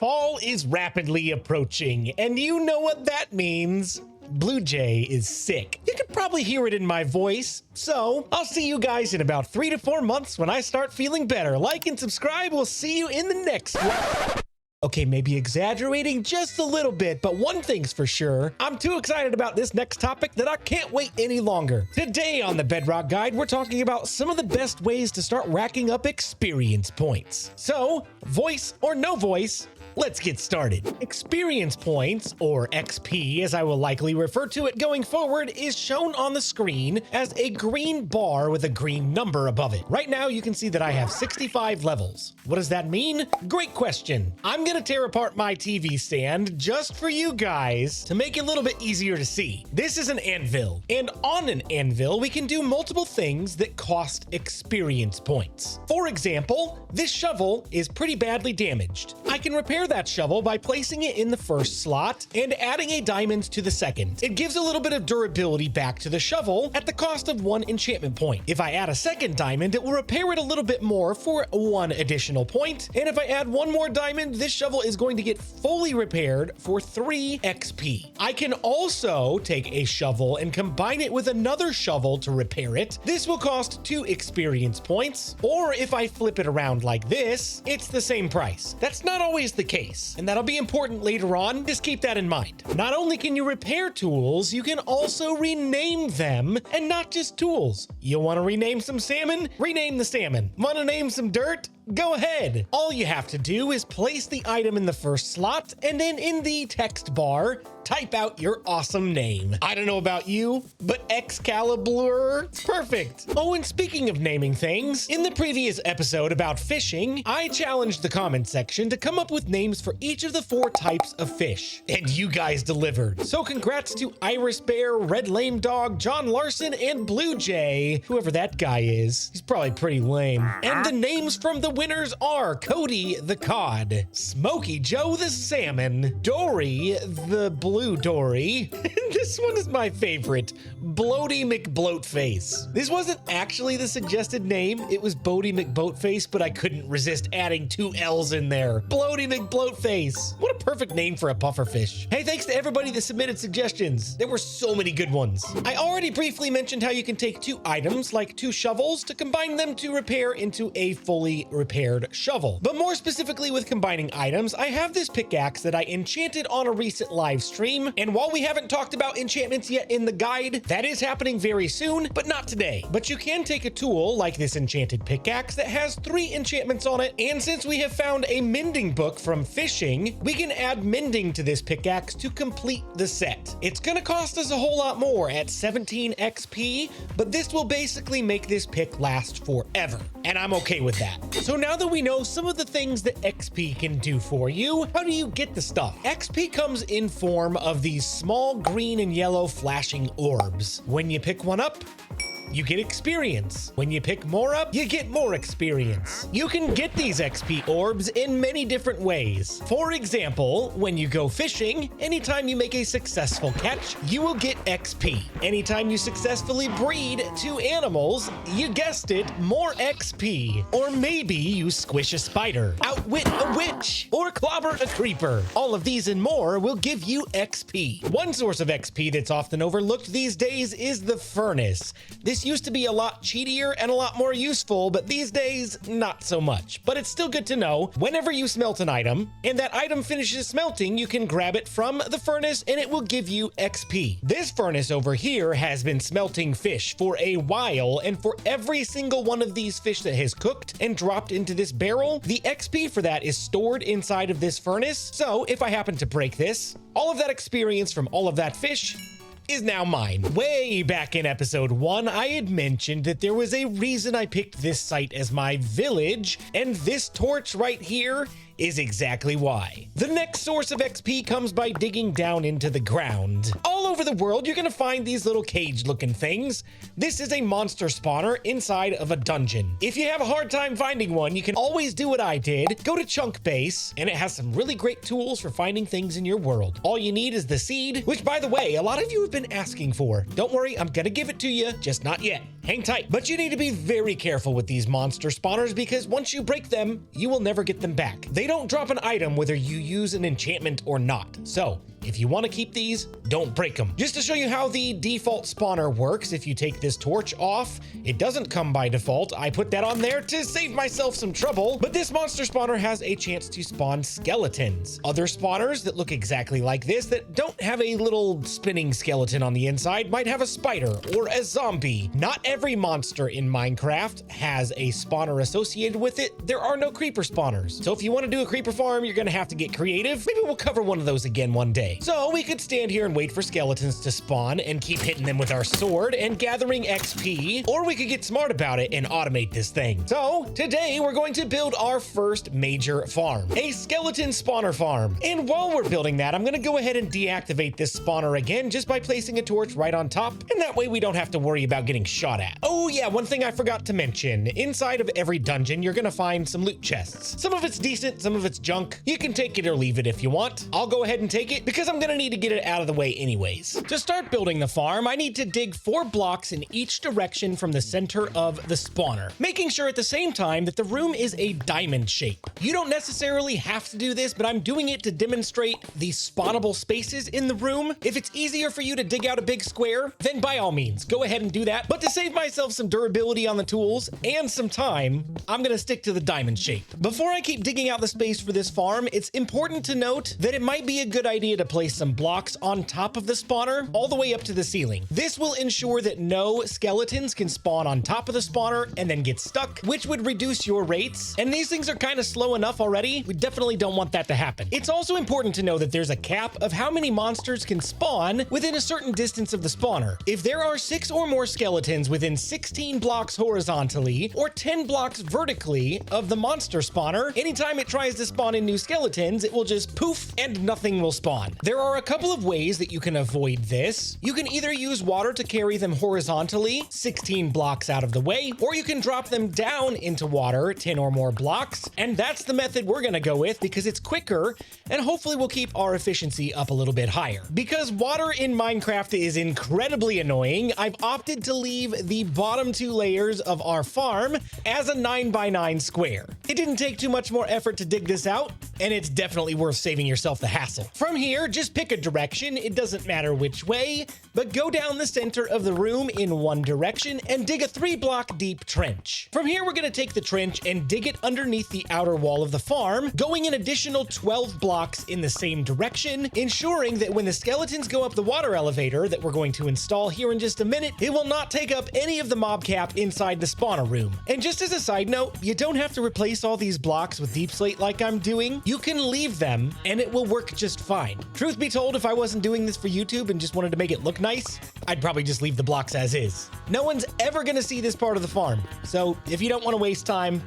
Fall is rapidly approaching, and you know what that means. BluJay is sick. You can probably hear it in my voice. So I'll see you guys in about 3 to 4 months when I start feeling better. Like and subscribe. We'll see you in the next one. Okay, maybe exaggerating just a little bit, but one thing's for sure, I'm too excited about this next topic that I can't wait any longer. Today on the Bedrock Guide, we're talking about some of the best ways to start racking up experience points. So, voice or no voice, let's get started. Experience points, or XP as I will likely refer to it going forward, is shown on the screen as a green bar with a green number above it. Right now you can see that I have 65 levels. What does that mean? Great question. I'm gonna tear apart my TV stand just for you guys to make it a little bit easier to see. This is an anvil, and on an anvil we can do multiple things that cost experience points. For example, this shovel is pretty badly damaged. I can repair that shovel by placing it in the first slot and adding a diamond to the second. It gives a little bit of durability back to the shovel at the cost of 1 enchantment point. If I add a second diamond, it will repair it a little bit more for 1 additional point. And if I add 1 more diamond, this shovel is going to get fully repaired for 3 XP. I can also take a shovel and combine it with another shovel to repair it. This will cost 2 experience points, or if I flip it around like this, it's the same price. That's not always the case, and that'll be important later on. Just keep that in mind. Not only can you repair tools, you can also rename them, and not just tools. You want to rename some salmon? Rename the salmon. Want to name some dirt? Go ahead. All you have to do is place the item in the first slot, and then in the text bar, type out your awesome name. I don't know about you, but Excalibur, perfect. Oh, and speaking of naming things, in the previous episode about fishing, I challenged the comment section to come up with names for each of the 4 types of fish, and you guys delivered. So congrats to Iris Bear, Red Lame Dog, John Larson, and BluJay, whoever that guy is. He's probably pretty lame. And the names from the winners are Cody the Cod, Smokey Joe the Salmon, Dory the Blue Dory. This one is my favorite, Bloaty McBloatface. This wasn't actually the suggested name, it was Bodie McBoatface, but I couldn't resist adding 2 L's in there. Bloaty McBloatface. What a perfect name for a pufferfish. Hey, thanks to everybody that submitted suggestions. There were so many good ones. I already briefly mentioned how you can take 2 items, like 2 shovels, to combine them to repair into a fully repaired shovel. But more specifically with combining items, I have this pickaxe that I enchanted on a recent live stream, and while we haven't talked about enchantments yet in the guide, that is happening very soon, but not today. But you can take a tool like this enchanted pickaxe that has 3 enchantments on it, and since we have found a mending book from fishing, we can add mending to this pickaxe to complete the set. It's gonna cost us a whole lot more at 17 XP, but this will basically make this pick last forever, and I'm okay with that. So now that we know some of the things that XP can do for you, how do you get the stuff? XP comes in form of these small green and yellow flashing orbs. When you pick one up, you get experience. When you pick more up, you get more experience. You can get these XP orbs in many different ways. For example, when you go fishing, anytime you make a successful catch, you will get XP. Anytime you successfully breed 2 animals, you guessed it, more XP. Or maybe you squish a spider, outwit a witch, or clobber a creeper. All of these and more will give you XP. One source of XP that's often overlooked these days is the furnace. This used to be a lot cheatier and a lot more useful, but these days, not so much. But it's still good to know, whenever you smelt an item, and that item finishes smelting, you can grab it from the furnace and it will give you XP. This furnace over here has been smelting fish for a while, and for every single one of these fish that has cooked and dropped into this barrel, the XP for that is stored inside of this furnace. So if I happen to break this, all of that experience from all of that fish is now mine. Way back in episode 1, I had mentioned that there was a reason I picked this site as my village, and this torch right here is exactly why. The next source of XP comes by digging down into the ground. All over the world, you're gonna find these little cage-looking things. This is a monster spawner inside of a dungeon. If you have a hard time finding one, you can always do what I did. Go to Chunk Base, and it has some really great tools for finding things in your world. All you need is the seed, which, by the way, a lot of you have been asking for. Don't worry, I'm gonna give it to you, just not yet. hang tight. But you need to be very careful with these monster spawners because once you break them, you will never get them back. They don't drop an item whether you use an enchantment or not. So if you want to keep these, don't break them. Just to show you how the default spawner works, if you take this torch off, it doesn't come by default. I put that on there to save myself some trouble, but this monster spawner has a chance to spawn skeletons. Other spawners that look exactly like this that don't have a little spinning skeleton on the inside might have a spider or a zombie. Not every monster in Minecraft has a spawner associated with it. There are no creeper spawners. So if you want to do a creeper farm, you're going to have to get creative. Maybe we'll cover one of those again one day. So we could stand here and wait for skeletons to spawn and keep hitting them with our sword and gathering XP, or we could get smart about it and automate this thing. So today we're going to build our first major farm, a skeleton spawner farm. And while we're building that, I'm going to go ahead and deactivate this spawner again just by placing a torch right on top, and that way we don't have to worry about getting shot at. Oh yeah, one thing I forgot to mention, inside of every dungeon you're going to find some loot chests. Some of it's decent, some of it's junk. You can take it or leave it if you want. I'll go ahead and take it because I'm going to need to get it out of the way anyways. To start building the farm, I need to dig 4 blocks in each direction from the center of the spawner, making sure at the same time that the room is a diamond shape. You don't necessarily have to do this, but I'm doing it to demonstrate the spawnable spaces in the room. If it's easier for you to dig out a big square, then by all means, go ahead and do that. But to save myself some durability on the tools and some time, I'm going to stick to the diamond shape. Before I keep digging out the space for this farm, it's important to note that it might be a good idea to place some blocks on top of the spawner all the way up to the ceiling. This will ensure that no skeletons can spawn on top of the spawner and then get stuck, which would reduce your rates. And these things are kind of slow enough already. We definitely don't want that to happen. It's also important to know that there's a cap of how many monsters can spawn within a certain distance of the spawner. If there are 6 or more skeletons within 16 blocks horizontally or 10 blocks vertically of the monster spawner, anytime it tries to spawn in new skeletons, it will just poof and nothing will spawn. There are a couple of ways that you can avoid this. You can either use water to carry them horizontally 16 blocks out of the way, or you can drop them down into water 10 or more blocks, and that's the method we're gonna go with because it's quicker and hopefully will keep our efficiency up a little bit higher. Because water in Minecraft is incredibly annoying, I've opted to leave the bottom 2 layers of our farm as a 9x9 square. It didn't take too much more effort to dig this out, and it's definitely worth saving yourself the hassle. From here, just pick a direction, it doesn't matter which way, but go down the center of the room in one direction and dig a 3-block deep trench. From here, we're gonna take the trench and dig it underneath the outer wall of the farm, going an additional 12 blocks in the same direction, ensuring that when the skeletons go up the water elevator that we're going to install here in just a minute, it will not take up any of the mob cap inside the spawner room. And just as a side note, you don't have to replace all these blocks with deep slate like I'm doing. You can leave them and it will work just fine. Truth be told, if I wasn't doing this for YouTube and just wanted to make it look nice, I'd probably just leave the blocks as is. No one's ever gonna see this part of the farm, so if you don't want to waste time,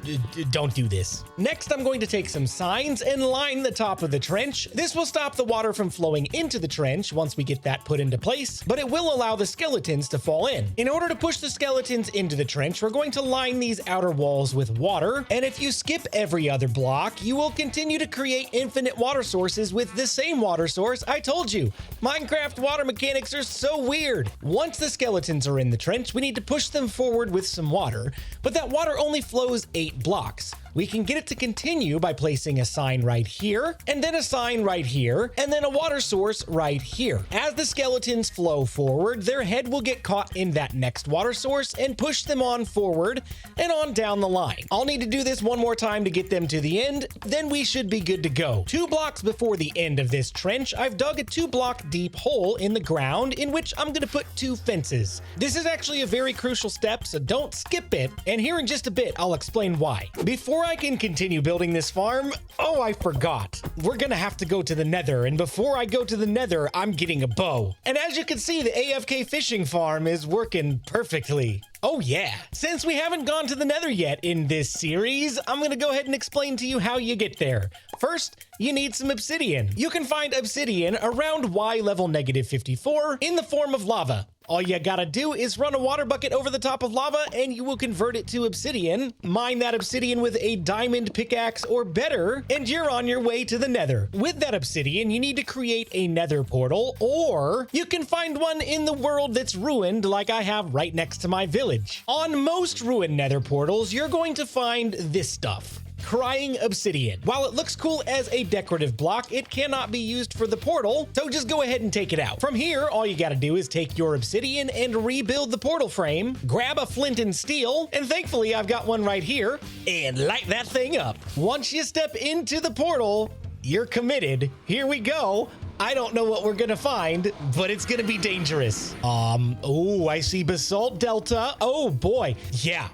don't do this. Next, I'm going to take some signs and line the top of the trench. This will stop the water from flowing into the trench once we get that put into place, but it will allow the skeletons to fall in. In order to push the skeletons into the trench, we're going to line these outer walls with water, and if you skip every other block, you will continue to create infinite water sources with the same water source. I told you, Minecraft water mechanics are so weird. Once the skeletons are in the trench, we need to push them forward with some water, but that water only flows 8 blocks. We can get it to continue by placing a sign right here, and then a sign right here, and then a water source right here. As the skeletons flow forward, their head will get caught in that next water source and push them on forward and on down the line. I'll need to do this one more time to get them to the end, then we should be good to go. 2 blocks before the end of this trench, I've dug a 2-block deep hole in the ground in which I'm going to put 2 fences. This is actually a very crucial step, so don't skip it, and here in just a bit, I'll explain why. Before I can continue building this farm, oh, I forgot. We're gonna have to go to the Nether, and before I go to the Nether, I'm getting a bow. And as you can see, the AFK fishing farm is working perfectly. Oh yeah. Since we haven't gone to the Nether yet in this series, I'm gonna go ahead and explain to you how you get there. First, you need some obsidian. You can find obsidian around Y level -54 in the form of lava. All you gotta do is run a water bucket over the top of lava and you will convert it to obsidian. Mine that obsidian with a diamond pickaxe or better, and you're on your way to the nether. With that obsidian, you need to create a nether portal, or you can find one in the world that's ruined like I have right next to my village. On most ruined nether portals, you're going to find this stuff. Crying obsidian. While it looks cool as a decorative block, it cannot be used for the portal, so just go ahead and take it out. From here, all you gotta do is take your obsidian and rebuild the portal frame, grab a flint and steel, and thankfully I've got one right here, and light that thing up. Once you step into the portal, you're committed. Here we go. I don't know what we're gonna find, but it's gonna be dangerous. Oh, I see basalt delta. Oh boy, yeah.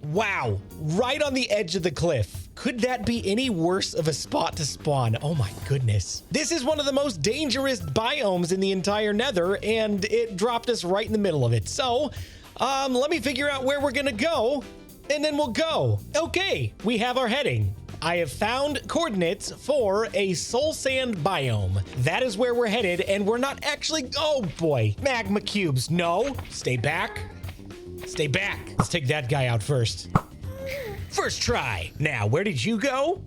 Wow, right on the edge of the cliff. Could that be any worse of a spot to spawn? Oh my goodness. This is one of the most dangerous biomes in the entire nether, and it dropped us right in the middle of it. So, let me figure out where we're gonna go, and then we'll go. Okay, we have our heading. I have found coordinates for a soul sand biome. That is where we're headed, and we're not actually, oh boy, magma cubes. No, stay back. Stay back. Let's take that guy out first. First try. Now, where did you go?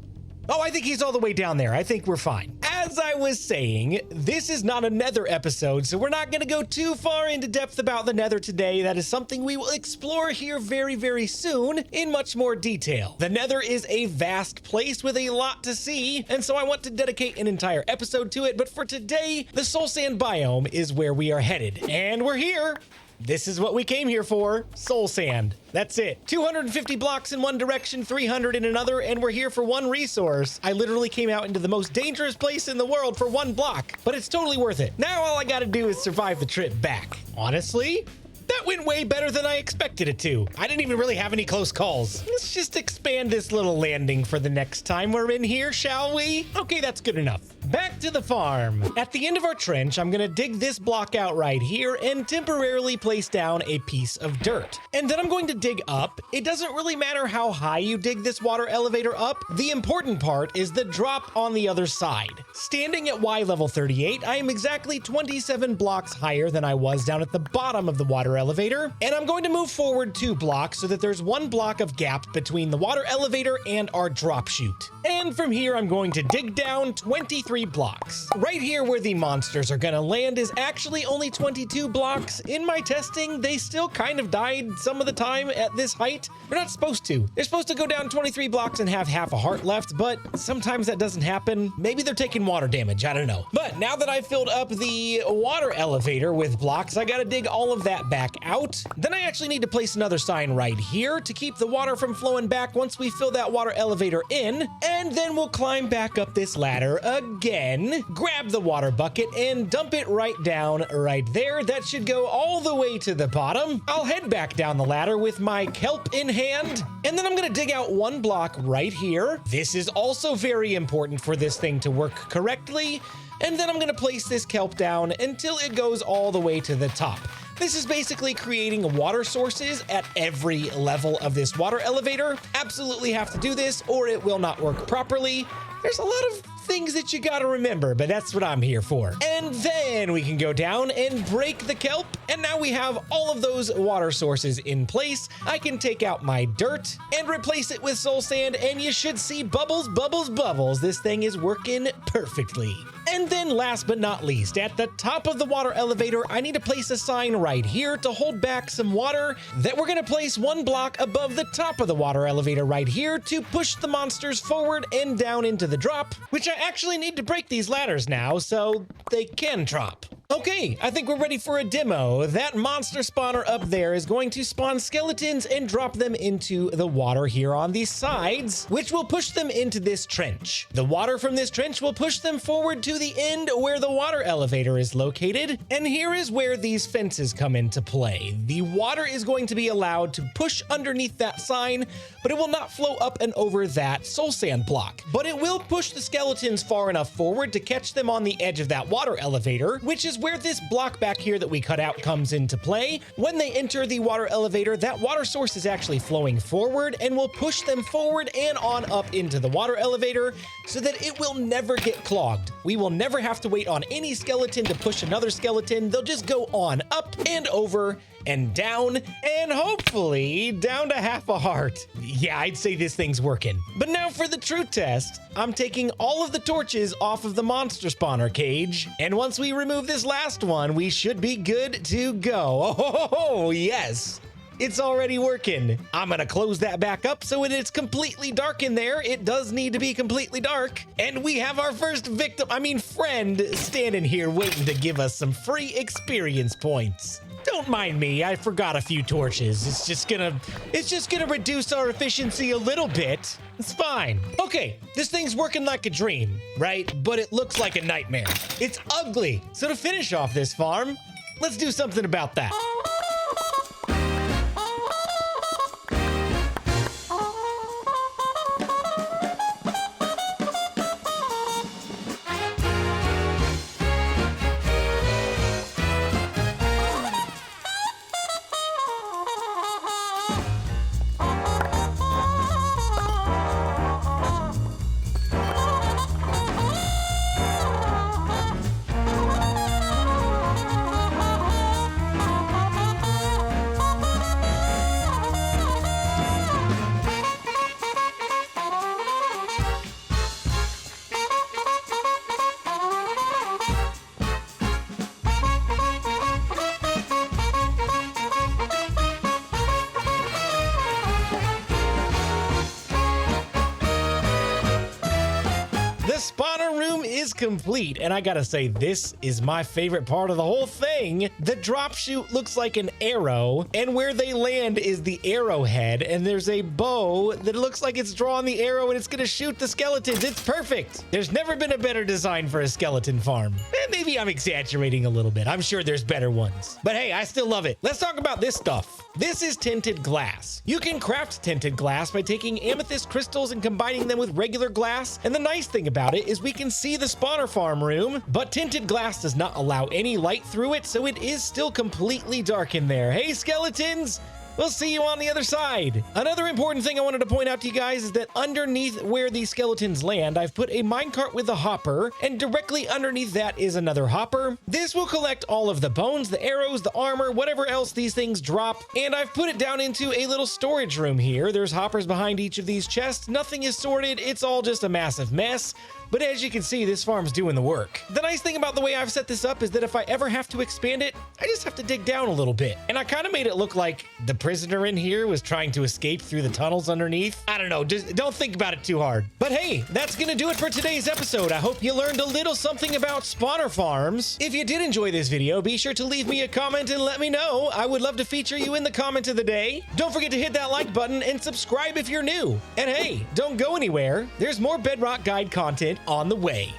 Oh, I think he's all the way down there. I think we're fine. As I was saying, this is not a nether episode, so we're not going to go too far into depth about the nether today. That is something we will explore here very, very soon in much more detail. The nether is a vast place with a lot to see, and so I want to dedicate an entire episode to it. But for today, the soul sand biome is where we are headed, and we're here. This is what we came here for, soul sand. That's it. 250 blocks in one direction, 300 in another, and we're here for one resource. I literally came out into the most dangerous place in the world for one block, but it's totally worth it. Now all I gotta do is survive the trip back. Honestly, that went way better than I expected it to. I didn't even really have any close calls. Let's just expand this little landing for the next time we're in here, shall we? Okay, that's good enough. Back to the farm. At the end of our trench, I'm gonna dig this block out right here and temporarily place down a piece of dirt. And then I'm going to dig up. It doesn't really matter how high you dig this water elevator up. The important part is the drop on the other side. Standing at Y level 38, I am exactly 27 blocks higher than I was down at the bottom of the water elevator. And I'm going to move forward 2 blocks so that there's 1 block of gap between the water elevator and our drop chute. And from here, I'm going to dig down 23 blocks. Right here where the monsters are gonna land is actually only 22 blocks. In my testing, they still kind of died some of the time at this height. They're not supposed to. They're supposed to go down 23 blocks and have half a heart left, but sometimes that doesn't happen. Maybe they're taking water damage, I don't know. But now that I've filled up the water elevator with blocks, I gotta dig all of that back out. Then I actually need to place another sign right here to keep the water from flowing back once we fill that water elevator in. And then we'll climb back up this ladder again, grab the water bucket and dump it right down right there. That should go all the way to the bottom. I'll head back down the ladder with my kelp in hand, and then I'm gonna dig out 1 block right here. This is also very important for this thing to work correctly. And then I'm gonna place this kelp down until it goes all the way to the top. This is basically creating water sources at every level of this water elevator. Absolutely have to do this or it will not work properly. There's a lot of things that you gotta remember, but that's what I'm here for. And then we can go down and break the kelp, and now we have all of those water sources in place. I can take out my dirt and replace it with soul sand, and you should see bubbles, bubbles, bubbles. This thing is working perfectly. And then last but not least, at the top of the water elevator, I need to place a sign right here to hold back some water that we're gonna place 1 block above the top of the water elevator right here to push the monsters forward and down into the drop, which I actually need to break these ladders now so they can drop. Okay, I think we're ready for a demo. That monster spawner up there is going to spawn skeletons and drop them into the water here on these sides, which will push them into this trench. The water from this trench will push them forward to the end where the water elevator is located. And here is where these fences come into play. The water is going to be allowed to push underneath that sign, but it will not flow up and over that soul sand block. But it will push the skeletons far enough forward to catch them on the edge of that water elevator, which is where this block back here that we cut out comes into play. When they enter the water elevator, that water source is actually flowing forward and will push them forward and on up into the water elevator so that it will never get clogged. We will never have to wait on any skeleton to push another skeleton. They'll just go on up and over and down, and hopefully down to half a heart. Yeah, I'd say this thing's working. But now for the true test. I'm taking all of the torches off of the monster spawner cage, and once we remove this last one, we should be good to go. Oh, yes. It's already working. I'm gonna close that back up so it is completely dark in there. It does need to be completely dark. And we have our first friend standing here waiting to give us some free experience points. Don't mind me, I forgot a few torches. It's just gonna reduce our efficiency a little bit. It's fine. Okay, this thing's working like a dream, right? But it looks like a nightmare. It's ugly. So to finish off this farm, let's do something about that. The spawner room is complete, and I gotta say, this is my favorite part of the whole thing. The drop chute looks like an arrow, and where they land is the arrowhead, and there's a bow that looks like it's drawing the arrow and it's gonna shoot the skeletons. It's perfect. There's never been a better design for a skeleton farm. Maybe I'm exaggerating a little bit. I'm sure there's better ones. But hey, I still love it. Let's talk about this stuff. This is tinted glass. You can craft tinted glass by taking amethyst crystals and combining them with regular glass. And the nice thing about it is we can see the spawner farm room, but tinted glass does not allow any light through it, so it is still completely dark in there. Hey, skeletons! We'll see you on the other side. Another important thing I wanted to point out to you guys is that underneath where these skeletons land, I've put a minecart with a hopper, and directly underneath that is another hopper. This will collect all of the bones, the arrows, the armor, whatever else these things drop, and I've put it down into a little storage room here. There's hoppers behind each of these chests. Nothing is sorted. It's all just a massive mess. But as you can see, this farm's doing the work. The nice thing about the way I've set this up is that if I ever have to expand it, I just have to dig down a little bit. And I kind of made it look like the prisoner in here was trying to escape through the tunnels underneath. I don't know, just don't think about it too hard. But hey, that's gonna do it for today's episode. I hope you learned a little something about spawner farms. If you did enjoy this video, be sure to leave me a comment and let me know. I would love to feature you in the comment of the day. Don't forget to hit that like button and subscribe if you're new. And hey, don't go anywhere. There's more Bedrock Guide content on the way.